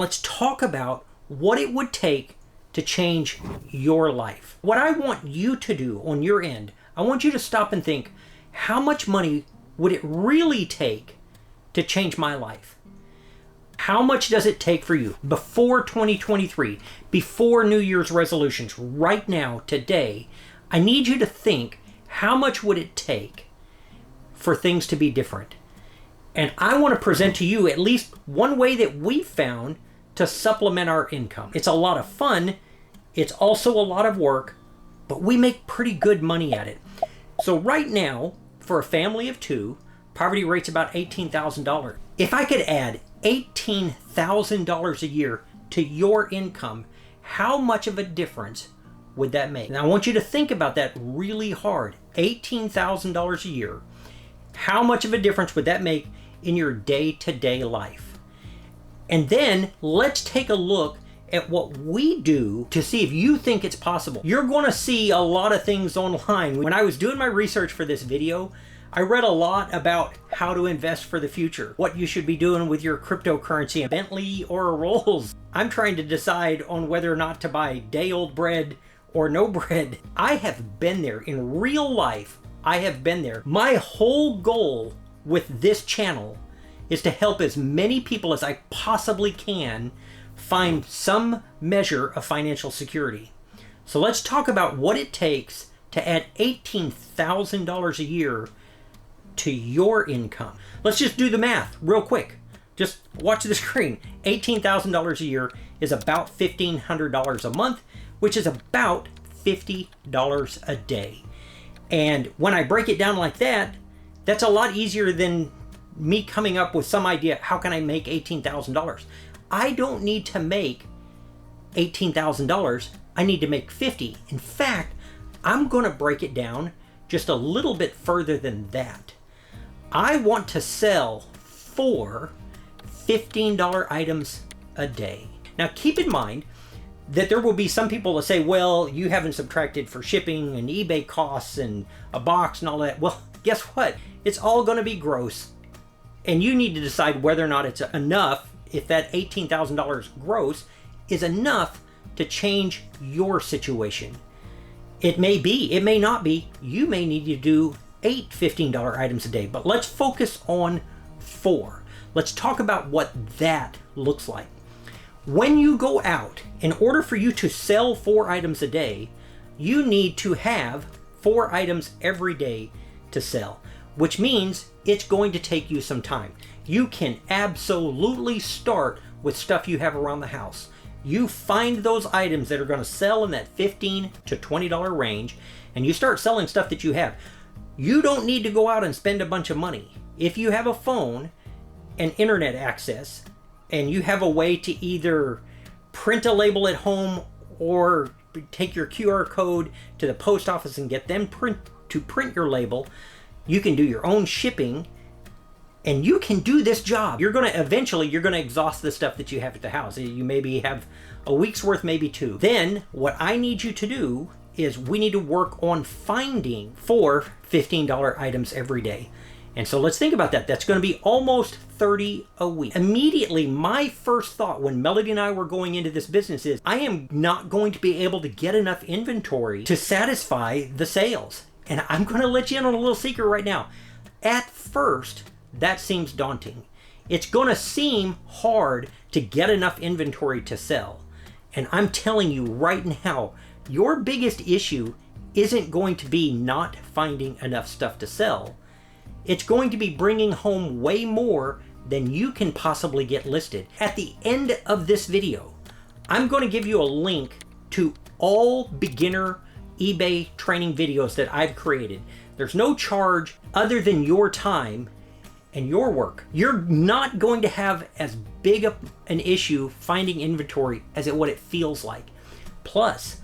Let's talk about what it would take to change your life. What I want you to do on your end, I want you to stop and think, how much money would it really take to change my life? How much does it take for you before 2023, before New Year's resolutions, right now, today? I need you to think, how much would it take for things to be different? And I want to present to you at least one way that we've found to supplement our income. It's a lot of fun. It's also a lot of work, but we make pretty good money at it. So right now, for a family of two, poverty rate's about $18,000. If I could add $18,000 a year to your income, how much of a difference would that make? Now I want you to think about that really hard. $18,000 a year. How much of a difference would that make in your day-to-day life? And then let's take a look at what we do to see if you think it's possible. You're going to see a lot of things online. When I was doing my research for this video, I read a lot about how to invest for the future, what you should be doing with your cryptocurrency, a Bentley or a Rolls. I'm trying to decide on whether or not to buy day-old bread or no bread. I have been there in real life. I have been there. My whole goal with this channel is to help as many people as I possibly can find some measure of financial security. So let's talk about what it takes to add $18,000 a year to your income. Let's just do the math real quick. Just watch the screen. $18,000 a year is about $1,500 a month, which is about $50 a day. And when I break it down like that, that's a lot easier than me coming up with some idea, how can I make $18,000? I don't need to make $18,000. I need to make 50. In fact, I'm going to break it down just a little bit further than that. I want to sell 4 $15 items a day. Now keep in mind that there will be some people that say, well, you haven't subtracted for shipping and eBay costs and a box and all that. Well, guess what? It's all going to be gross. And you need to decide whether or not it's enough, if that $18,000 gross is enough to change your situation. It may be, it may not be. You may need to do 8 $15 items a day, but let's focus on 4. Let's talk about what that looks like. When you go out, in order for you to sell 4 items a day, you need to have 4 items every day to sell, which means it's going to take you some time. You can absolutely start with stuff you have around the house. You find those items that are going to sell in that $15 to $20 range, and you start selling stuff that you have. You don't need to go out and spend a bunch of money. If you have a phone and internet access, and you have a way to either print a label at home or take your QR code to the post office and get them to print your label, you can do your own shipping, and you can do this job. You're going to exhaust the stuff that you have at the house. You maybe have a week's worth, maybe 2. Then what I need you to do is we need to work on finding 4 $15 items every day. And so let's think about that. That's going to be almost 30 a week. Immediately, my first thought when Melody and I were going into this business is, I am not going to be able to get enough inventory to satisfy the sales. And I'm going to let you in on a little secret right now. At first, that seems daunting. It's going to seem hard to get enough inventory to sell. And I'm telling you right now, your biggest issue isn't going to be not finding enough stuff to sell. It's going to be bringing home way more than you can possibly get listed. At the end of this video, I'm going to give you a link to all beginner eBay training videos that I've created. There's no charge other than your time and your work. You're not going to have as big an issue finding inventory as what it feels like. Plus,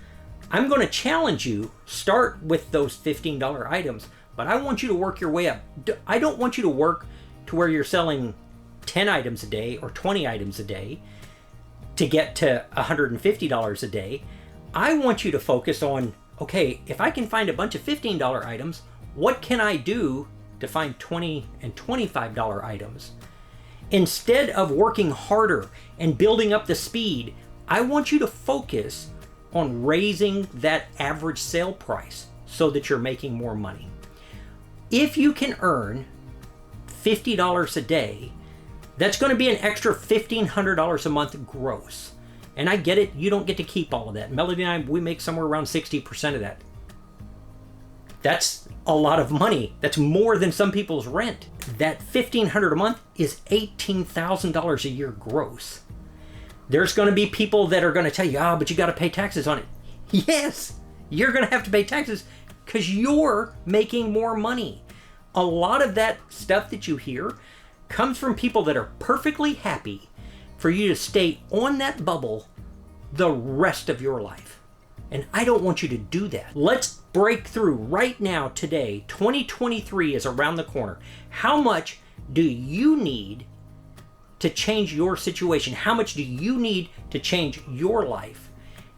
I'm going to challenge you, start with those $15 items, but I want you to work your way up. I don't want you to work to where you're selling 10 items a day or 20 items a day to get to $150 a day. I want you to focus on, okay, if I can find a bunch of $15 items, what can I do to find $20 and $25 items? Instead of working harder and building up the speed, I want you to focus on raising that average sale price so that you're making more money. If you can earn $50 a day, that's going to be an extra $1,500 a month gross. And I get it, you don't get to keep all of that. Melody and I, we make somewhere around 60% of that. That's a lot of money. That's more than some people's rent. That $1,500 a month is $18,000 a year gross. There's going to be people that are going to tell you, but you got to pay taxes on it. Yes, you're going to have to pay taxes because you're making more money. A lot of that stuff that you hear comes from people that are perfectly happy for you to stay on that bubble the rest of your life. And I don't want you to do that. Let's break through right now, today. 2023 is around the corner. How much do you need to change your situation? How much do you need to change your life?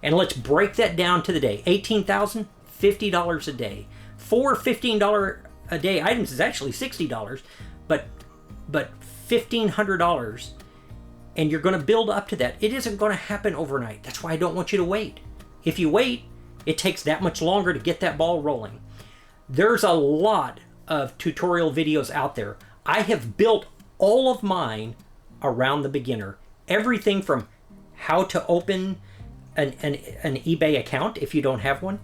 And let's break that down to the day. $18,000, $50 a day. 4 $15 a day items is actually $60, but $1,500, and you're going to build up to that. It isn't going to happen overnight. That's why I don't want you to wait. If you wait, it takes that much longer to get that ball rolling. There's a lot of tutorial videos out there. I have built all of mine around the beginner. Everything from how to open an eBay account if you don't have one,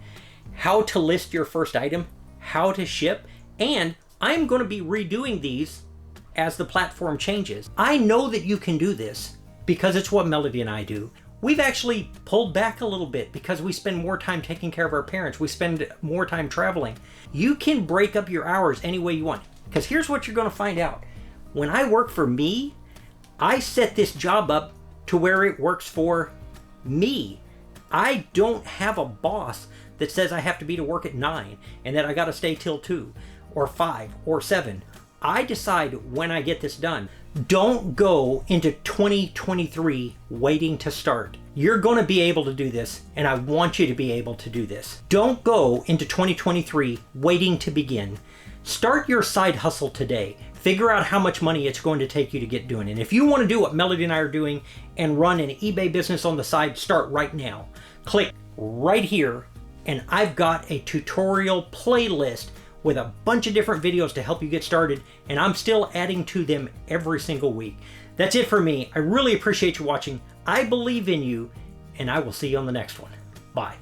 how to list your first item, how to ship, and I'm going to be redoing these as the platform changes. I know that you can do this because it's what Melody and I do. We've actually pulled back a little bit because we spend more time taking care of our parents. We spend more time traveling. You can break up your hours any way you want, because here's what you're going to find out. When I work for me, I set this job up to where it works for me. I don't have a boss that says I have to be to work at 9 and that I got to stay till 2 or 5 or 7. I decide when I get this done. Don't go into 2023 waiting to start. You're going to be able to do this, and I want you to be able to do this. Don't go into 2023 waiting to begin. Start your side hustle today. Figure out how much money it's going to take you to get doing it. And if you want to do what Melody and I are doing and run an eBay business on the side, start right now. Click right here, and I've got a tutorial playlist with a bunch of different videos to help you get started, and I'm still adding to them every single week. That's it for me. I really appreciate you watching. I believe in you, and I will see you on the next one. Bye.